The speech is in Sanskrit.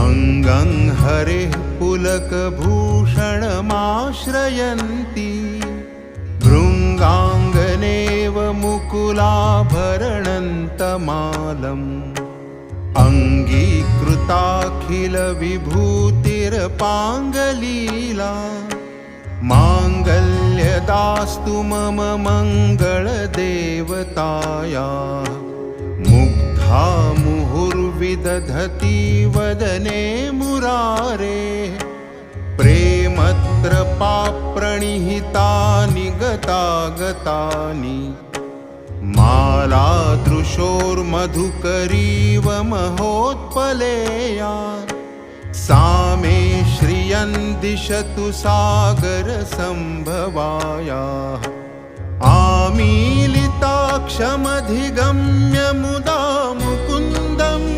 अङ्गं हरेः पुलकभूषणमाश्रयन्ती भृङ्गाङ्गनेव मुकुलाभरणन्तमालम् अङ्गीकृताखिलविभूतिरपाङ्गलीला माङ्गल्यदास्तु मम मङ्गलदेवतायाः मुग्धा मुहुर्विदधति वदने मुरारेः प्रेमत्रपाप्रणिहितानि गतागतानि मालादृशोर्मधुकरीव महोत्पलेया सा मे श्रियं दिशतु सागरसम्भवायाः आमीलिताक्षमधिगम्य मुदा मुकुन्दम्